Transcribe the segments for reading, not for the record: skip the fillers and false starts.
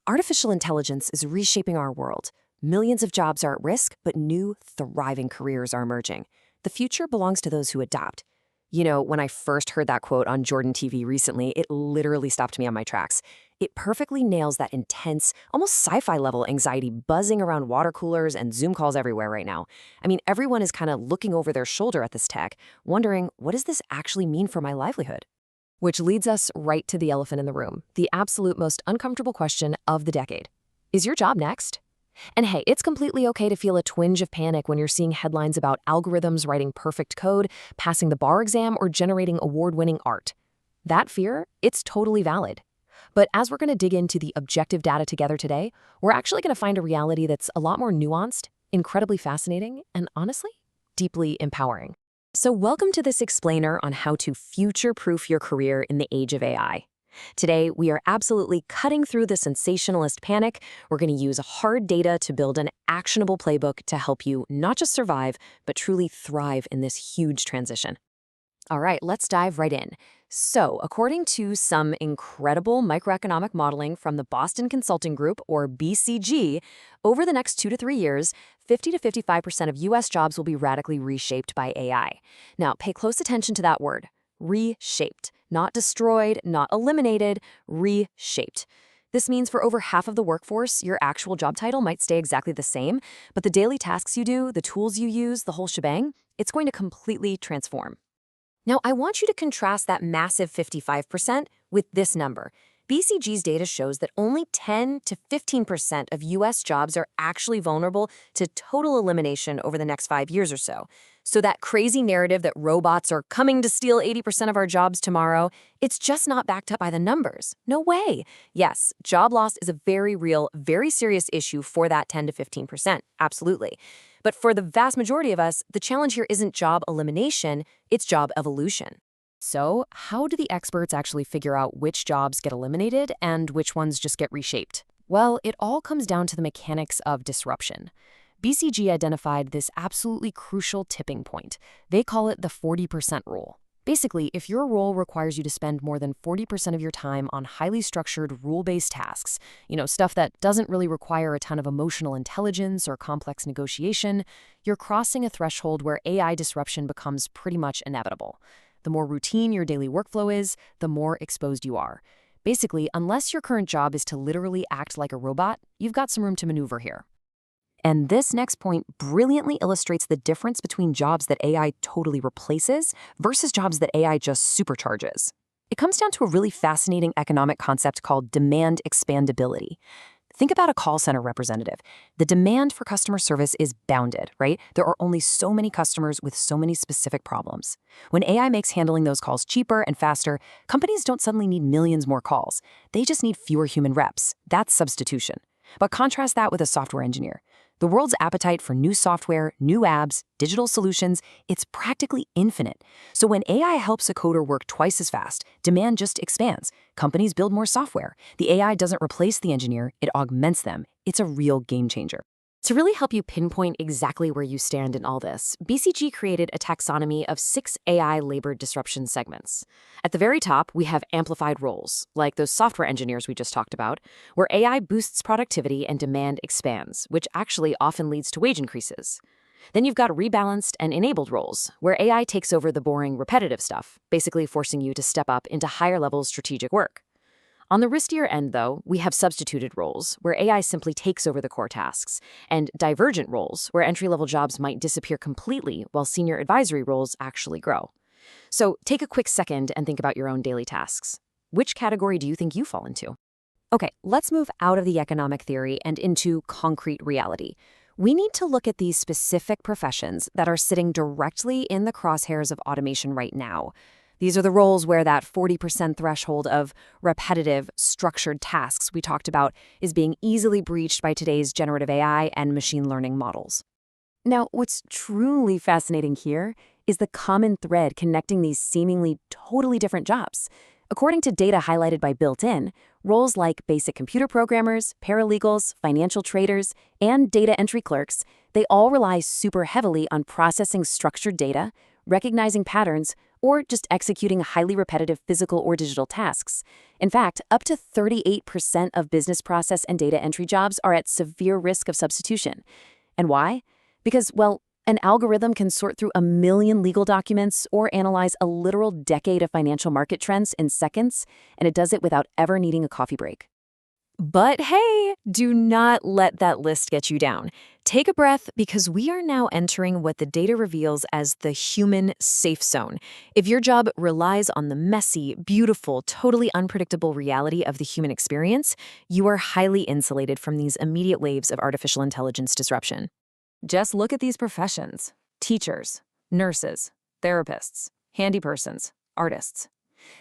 Artificial intelligence is reshaping our world. Millions of jobs are at risk, but new, thriving careers are emerging. The future belongs to those who adapt. You know, when I first heard that quote on Jordan TV recently, it literally stopped me on my tracks. It perfectly nails that intense, almost sci-fi level anxiety buzzing around water coolers and Zoom calls everywhere right now. I mean, everyone is kind of looking over their shoulder at this tech, wondering, what does this actually mean for my livelihood? Which leads us right to the elephant in the room, the absolute most uncomfortable question of the decade. Is your job next? And hey, it's completely okay to feel a twinge of panic when you're seeing headlines about algorithms writing perfect code, passing the bar exam, or generating award-winning art. That fear, it's totally valid. But as we're going to dig into the objective data together today, we're actually going to find a reality that's a lot more nuanced, incredibly fascinating, and honestly, deeply empowering. So welcome to this explainer on how to future-proof your career in the age of AI. Today, we are absolutely cutting through the sensationalist panic. We're going to use hard data to build an actionable playbook to help you not just survive, but truly thrive in this huge transition. All right, let's dive right in. So, according to some incredible microeconomic modeling from the Boston Consulting Group, or BCG, over the next 2 to 3 years, 50 to 55% of U.S. jobs will be radically reshaped by AI. Now, pay close attention to that word, reshaped. Not destroyed, not eliminated, reshaped. This means for over half of the workforce, your actual job title might stay exactly the same, but the daily tasks you do, the tools you use, the whole shebang, it's going to completely transform. Now, I want you to contrast that massive 55% with this number. BCG's data shows that only 10 to 15% of U.S. jobs are actually vulnerable to total elimination over the next 5 years or so. So that crazy narrative that robots are coming to steal 80% of our jobs tomorrow, it's just not backed up by the numbers. No way. Yes, job loss is a very real, very serious issue for that 10 to 15%. Absolutely. But for the vast majority of us, the challenge here isn't job elimination, it's job evolution. So, how do the experts actually figure out which jobs get eliminated and which ones just get reshaped? Well, it all comes down to the mechanics of disruption. BCG identified this absolutely crucial tipping point. They call it the 40% rule. Basically, if your role requires you to spend more than 40% of your time on highly structured, rule-based tasks, stuff that doesn't really require a ton of emotional intelligence or complex negotiation, you're crossing a threshold where AI disruption becomes pretty much inevitable. The more routine your daily workflow is, the more exposed you are. Basically, unless your current job is to literally act like a robot, you've got some room to maneuver here. And this next point brilliantly illustrates the difference between jobs that AI totally replaces versus jobs that AI just supercharges. It comes down to a really fascinating economic concept called demand expandability. Think about a call center representative. The demand for customer service is bounded, right? There are only so many customers with so many specific problems. When AI makes handling those calls cheaper and faster, companies don't suddenly need millions more calls. They just need fewer human reps. That's substitution. But contrast that with a software engineer. The world's appetite for new software, new apps, digital solutions, it's practically infinite. So when AI helps a coder work twice as fast, demand just expands. Companies build more software. The AI doesn't replace the engineer, it augments them. It's a real game changer. To really help you pinpoint exactly where you stand in all this, BCG created a taxonomy of 6 AI labor disruption segments. At the very top, we have amplified roles, like those software engineers we just talked about, where AI boosts productivity and demand expands, which actually often leads to wage increases. Then you've got rebalanced and enabled roles, where AI takes over the boring, repetitive stuff, basically forcing you to step up into higher-level strategic work. On the riskier end, though, we have substituted roles, where AI simply takes over the core tasks, and divergent roles, where entry-level jobs might disappear completely while senior advisory roles actually grow. So take a quick second and think about your own daily tasks. Which category do you think you fall into? Okay, let's move out of the economic theory and into concrete reality. We need to look at these specific professions that are sitting directly in the crosshairs of automation right now. These are the roles where that 40% threshold of repetitive, structured tasks we talked about is being easily breached by today's generative AI and machine learning models. Now, what's truly fascinating here is the common thread connecting these seemingly totally different jobs. According to data highlighted by Built-in, roles like basic computer programmers, paralegals, financial traders, and data entry clerks, they all rely super heavily on processing structured data, recognizing patterns, or just executing highly repetitive physical or digital tasks. In fact, up to 38% of business process and data entry jobs are at severe risk of substitution. And why? Because, well, an algorithm can sort through 1 million legal documents or analyze a literal decade of financial market trends in seconds, and it does it without ever needing a coffee break. But hey, do not let that list get you down. Take a breath because we are now entering what the data reveals as the human safe zone. If your job relies on the messy, beautiful, totally unpredictable reality of the human experience, you are highly insulated from these immediate waves of artificial intelligence disruption. Just look at these professions: teachers, nurses, therapists, handypersons, artists.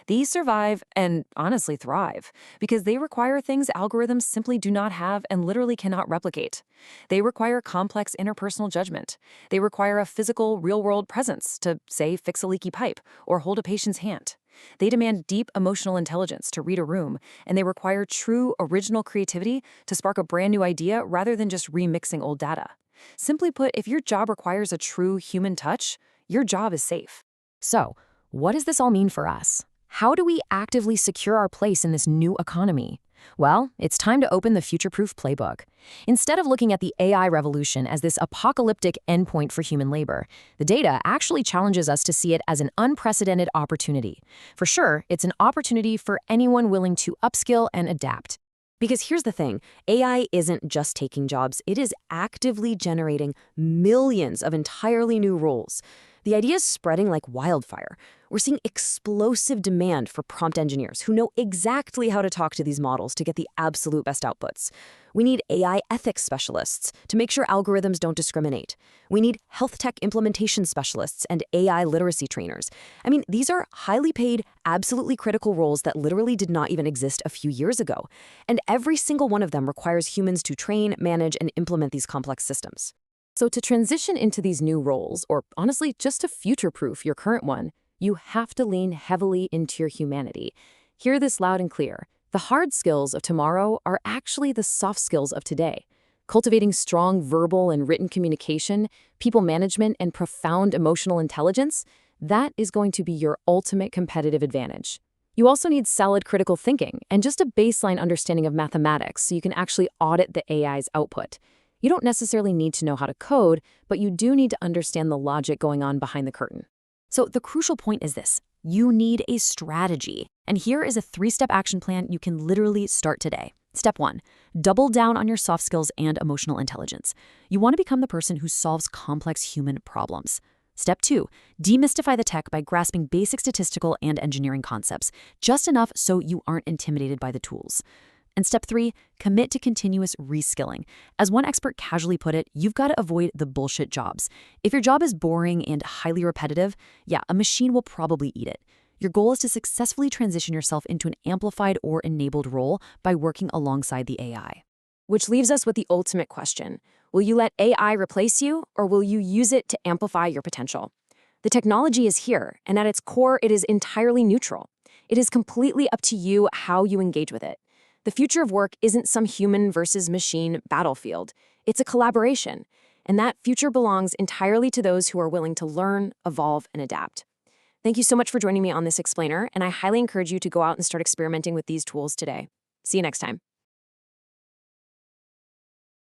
These survive and honestly thrive because they require things algorithms simply do not have and literally cannot replicate. They require complex interpersonal judgment. They require a physical, real-world presence to, say, fix a leaky pipe or hold a patient's hand. They demand deep emotional intelligence to read a room, and they require true, original creativity to spark a brand new idea rather than just remixing old data. Simply put, if your job requires a true human touch, your job is safe. So, what does this all mean for us? How do we actively secure our place in this new economy? Well, it's time to open the future-proof playbook. Instead of looking at the AI revolution as this apocalyptic endpoint for human labor, the data actually challenges us to see it as an unprecedented opportunity. For sure, it's an opportunity for anyone willing to upskill and adapt. Because here's the thing, AI isn't just taking jobs, it is actively generating millions of entirely new roles. The idea is spreading like wildfire. We're seeing explosive demand for prompt engineers who know exactly how to talk to these models to get the absolute best outputs. We need AI ethics specialists to make sure algorithms don't discriminate. We need health tech implementation specialists and AI literacy trainers. I mean, these are highly paid, absolutely critical roles that literally did not even exist a few years ago. And every single one of them requires humans to train, manage, and implement these complex systems. So to transition into these new roles, or honestly, just to future-proof your current one, you have to lean heavily into your humanity. Hear this loud and clear. The hard skills of tomorrow are actually the soft skills of today. Cultivating strong verbal and written communication, people management, and profound emotional intelligence, that is going to be your ultimate competitive advantage. You also need solid critical thinking and just a baseline understanding of mathematics so you can actually audit the AI's output. You don't necessarily need to know how to code, but you do need to understand the logic going on behind the curtain. So the crucial point is this: you need a strategy. And here is a 3-step action plan you can literally start today. Step 1, double down on your soft skills and emotional intelligence. You want to become the person who solves complex human problems. Step 2, demystify the tech by grasping basic statistical and engineering concepts, just enough so you aren't intimidated by the tools. And step 3, commit to continuous reskilling. As one expert casually put it, you've got to avoid the bullshit jobs. If your job is boring and highly repetitive, yeah, a machine will probably eat it. Your goal is to successfully transition yourself into an amplified or enabled role by working alongside the AI. Which leaves us with the ultimate question. Will you let AI replace you, or will you use it to amplify your potential? The technology is here, and at its core, it is entirely neutral. It is completely up to you how you engage with it. The future of work isn't some human versus machine battlefield. It's a collaboration, and that future belongs entirely to those who are willing to learn, evolve, and adapt. Thank you so much for joining me on this explainer, and I highly encourage you to go out and start experimenting with these tools today. See you next time.